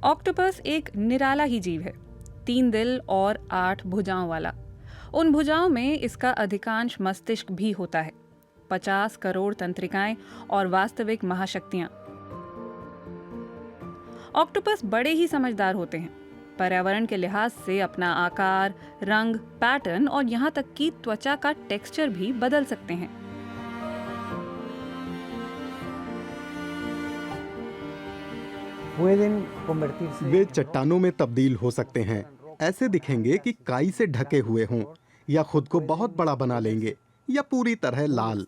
Octopus एक निराला ही जीव है, 3 दिल और 8 भुजाओं वाला। उन भुजाओं में इसका अधिकांश मस्तिष्क भी होता है, 50 करोड़ तंत्रिकाएं और वास्तविक महाशक्तियां। ऑक्टोपस बड़े ही समझदार होते हैं। पर्यावरण के लिहाज से अपना आकार, रंग, पैटर्न और यहाँ तक कि त्वचा का टेक्सचर भी बदल सकते हैं। वे चट्टानों में तब्दील हो सकते हैं। ऐसे दिखेंगे कि काई से ढके हुए हों, या खुद को बहुत बड़ा बना लेंगे, या पूरी तरह लाल।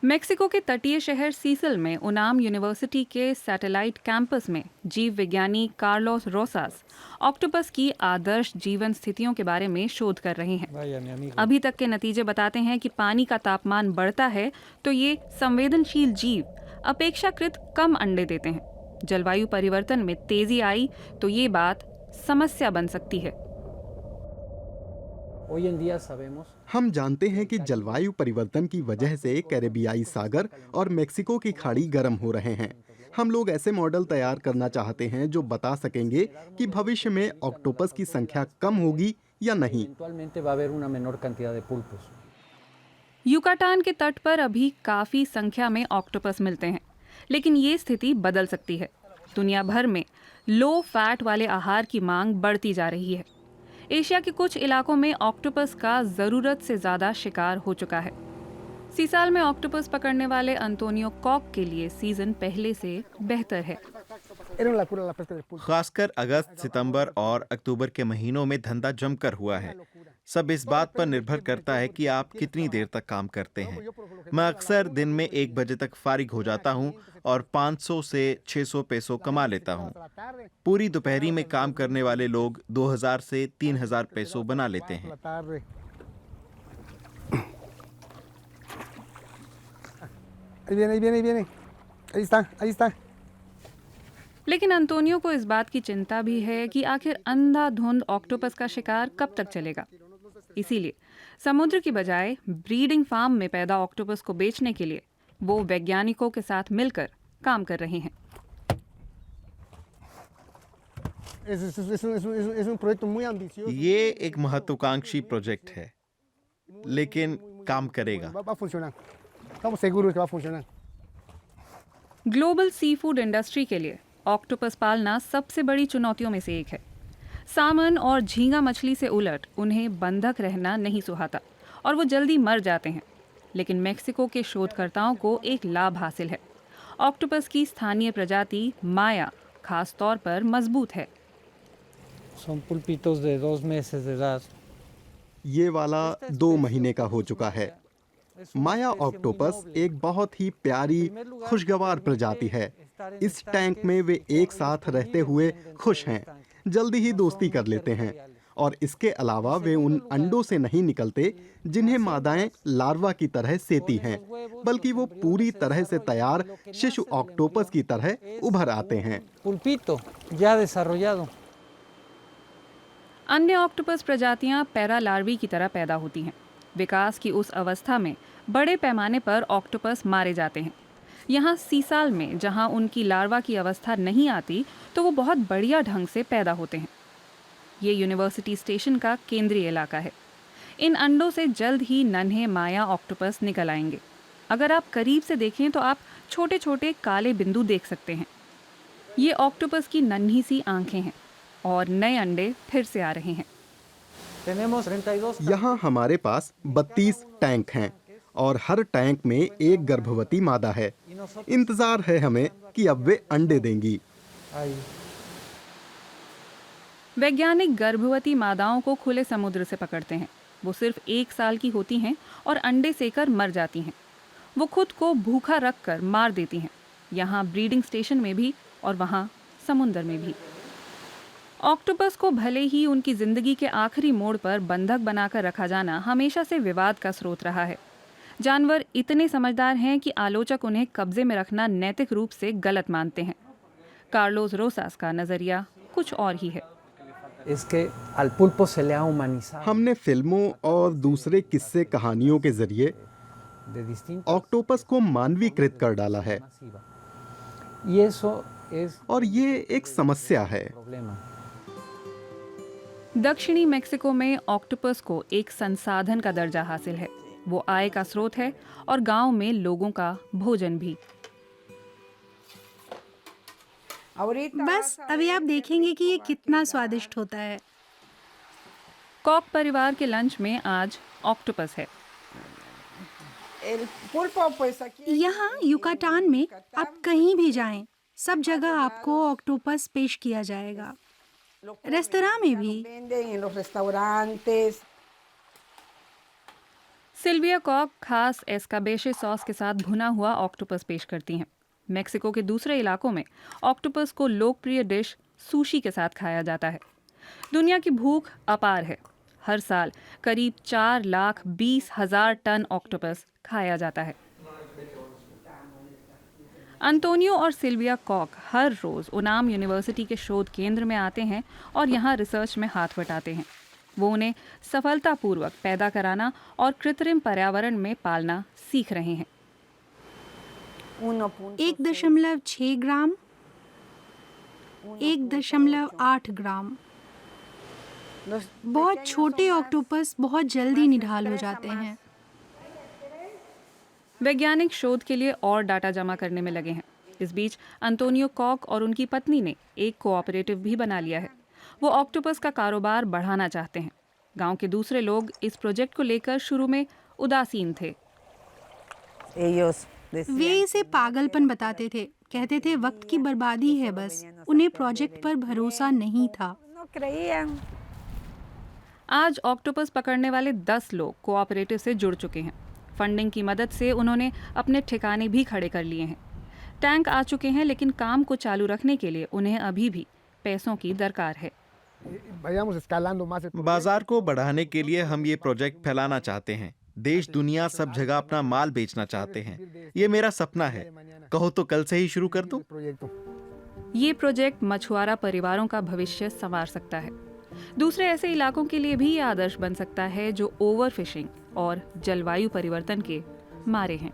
मेक्सिको के तटीय शहर सीसल में उनाम यूनिवर्सिटी के सैटेलाइट कैंपस में जीव विज्ञानी कार्लोस रोसास ऑक्टोपस की आदर्श जीवन स्थितियों के बारे में शोध कर रहे हैं। अभी तक के नतीजे बताते हैं कि पानी का तापमान बढ़ता है तो ये संवेदनशील जीव अपेक्षाकृत कम अंडे देते हैं। जलवायु परिवर्तन में तेजी आई तो ये बात समस्या बन सकती है। हम जानते हैं कि जलवायु परिवर्तन की वजह से कैरेबियाई सागर और मेक्सिको की खाड़ी गर्म हो रहे हैं। हम लोग ऐसे मॉडल तैयार करना चाहते हैं जो बता सकेंगे कि भविष्य में ऑक्टोपस की संख्या कम होगी या नहीं। युकाटान के तट पर अभी काफी संख्या में ऑक्टोपस मिलते हैं, लेकिन ये स्थिति बदल सकती है। दुनिया भर में लो फैट वाले आहार की मांग बढ़ती जा रही है। एशिया के कुछ इलाकों में ऑक्टोपस का जरूरत से ज्यादा शिकार हो चुका है। सीसाल में ऑक्टोपस पकड़ने वाले अंतोनियो कॉक के लिए सीजन पहले से बेहतर है। खासकर अगस्त, सितंबर और अक्टूबर के महीनों में धंधा जमकर हुआ है। सब इस बात पर निर्भर करता है कि आप कितनी देर तक काम करते हैं। मैं अक्सर दिन में 1 बजे तक फारिग हो जाता हूं और 500 से 600 पैसों कमा लेता हूं। पूरी दोपहरी में काम करने वाले लोग 2000 से 3000 पैसों बना लेते हैं। लेकिन अंतोनियो को इस बात की चिंता भी है कि आखिर अंधाधुंध ऑक्टोपस का शिकार कब तक चलेगा। इसीलिए समुद्र की बजाय ब्रीडिंग फार्म में पैदा ऑक्टोपस को बेचने के लिए वो वैज्ञानिकों के साथ मिलकर काम कर रहे हैं। ये एक महत्वाकांक्षी प्रोजेक्ट है, लेकिन काम करेगा। ग्लोबल सी फूड इंडस्ट्री के लिए ऑक्टोपस पालना सबसे बड़ी चुनौतियों में से एक है। सामन और झींगा मछली से उलट उन्हें बंधक रहना नहीं सुहाता और वो जल्दी मर जाते हैं। लेकिन मेक्सिको के शोधकर्ताओं को एक लाभ हासिल है। ऑक्टोपस की स्थानीय प्रजाति माया खास तौर पर मजबूत है। ये वाला 2 महीने का हो चुका है। माया ऑक्टोपस एक बहुत ही प्यारी, खुशगवार प्रजाति है। इस टैंक में वे एक साथ रहते हुए खुश हैं, जल्दी ही दोस्ती कर लेते हैं। और इसके अलावा वे उन अंडों से नहीं निकलते जिन्हें मादाएं लार्वा की तरह सेती हैं, बल्कि वो पूरी तरह से तैयार शिशु ऑक्टोपस की तरह उभर आते हैं। अन्य ऑक्टोपस प्रजातियां पैरालार्वी की तरह पैदा होती हैं। विकास की उस अवस्था में बड़े पैमाने पर ऑक्टोपस मारे जाते हैं। यहाँ सीसाल में जहाँ उनकी लार्वा की अवस्था नहीं आती तो वो बहुत बढ़िया ढंग से पैदा होते हैं। ये यूनिवर्सिटी स्टेशन का केंद्रीय इलाका है। इन अंडों से जल्द ही नन्हे माया ऑक्टोपस निकल आएंगे। अगर आप करीब से देखें तो आप छोटे छोटे काले बिंदु देख सकते हैं। ये ऑक्टोपस की नन्ही सी आंखें हैं और नए अंडे फिर से आ रहे हैं। यहाँ हमारे पास 32 टैंक हैं और हर टैंक में एक गर्भवती मादा है। इंतजार है हमें कि अब वे अंडे देंगी। वैज्ञानिक गर्भवती मादाओं को खुले समुद्र से पकड़ते हैं। वो सिर्फ 1 साल की होती हैं और अंडे सेकर मर जाती हैं। वो खुद को भूखा रखकर मार देती हैं, यहाँ ब्रीडिंग स्टेशन में भी और वहाँ समुद्र में भी। ऑक्टोपस को भले ही उनकी जिंदगी के आखिरी मोड़ पर बंधक बनाकर रखा जाना हमेशा से विवाद का स्रोत रहा है। जानवर इतने समझदार हैं कि आलोचक उन्हें कब्जे में रखना नैतिक रूप से गलत मानते हैं। कार्लोस रोसास का नजरिया कुछ और ही है। हमने फिल्मों और दूसरे किस्से कहानियों के जरिए ऑक्टोपस को मानवीकृत कर डाला है। Y eso es और ये एक समस्या है। el problema. दक्षिणी मेक्सिको में ऑक्टोपस को एक संसाधन का दर्जा हासिल है। वो आय का स्रोत है और गांव में लोगों का भोजन भी। बस अभी आप देखेंगे कि ये कितना स्वादिष्ट होता है। कॉक परिवार के लंच में आज ऑक्टोपस है। यहाँ युकाटान में आप कहीं भी जाएं, सब जगह आपको ऑक्टोपस पेश किया जाएगा, रेस्तरां में भी। सिल्विया कॉक खास एस्काबेशे सॉस के साथ भुना हुआ ऑक्टोपस पेश करती हैं। मेक्सिको के दूसरे इलाकों में ऑक्टोपस को लोकप्रिय डिश सुशी के साथ खाया जाता है। दुनिया की भूख अपार है। हर साल करीब 4,20,000 टन ऑक्टोपस खाया जाता है। अंतोनियो और सिल्विया कॉक हर रोज उनाम यूनिवर्सिटी के शोध केंद्र में आते हैं और यहाँ रिसर्च में हाथ बटाते हैं। वो उन्हें सफलतापूर्वक पैदा कराना और कृत्रिम पर्यावरण में पालना सीख रहे हैं। 1.6 ग्राम, 1.8 ग्राम। बहुत छोटे ऑक्टोपस बहुत जल्दी निढाल हो जाते हैं। वैज्ञानिक शोध के लिए और डाटा जमा करने में लगे हैं। इस बीच अंतोनियो कॉक और उनकी पत्नी ने एक कोऑपरेटिव भी बना लिया है। वो ऑक्टोपस का कारोबार बढ़ाना चाहते हैं। गांव के दूसरे लोग इस प्रोजेक्ट को लेकर शुरू में उदासीन थे। वे इसे पागलपन बताते थे, कहते थे वक्त की बर्बादी है बस। उन्हें प्रोजेक्ट पर भरोसा नहीं था। आज ऑक्टोपस पकड़ने वाले 10 लोग कोऑपरेटिव से जुड़ चुके हैं। फंडिंग की मदद से उन्होंने अपने ठिकाने भी खड़े कर लिए हैं। टैंक आ चुके हैं, लेकिन काम को चालू रखने के लिए उन्हें अभी भी पैसों की दरकार है। बाजार को बढ़ाने के लिए हम ये प्रोजेक्ट फैलाना चाहते हैं। देश दुनिया सब जगह अपना माल बेचना चाहते हैं। ये मेरा सपना है। कहो तो कल से ही शुरू कर दूं। ये प्रोजेक्ट मछुआरा परिवारों का भविष्य संवार सकता है। दूसरे ऐसे इलाकों के लिए भी ये आदर्श बन सकता है जो ओवर फिशिंग और जलवायु परिवर्तन के मारे हैं।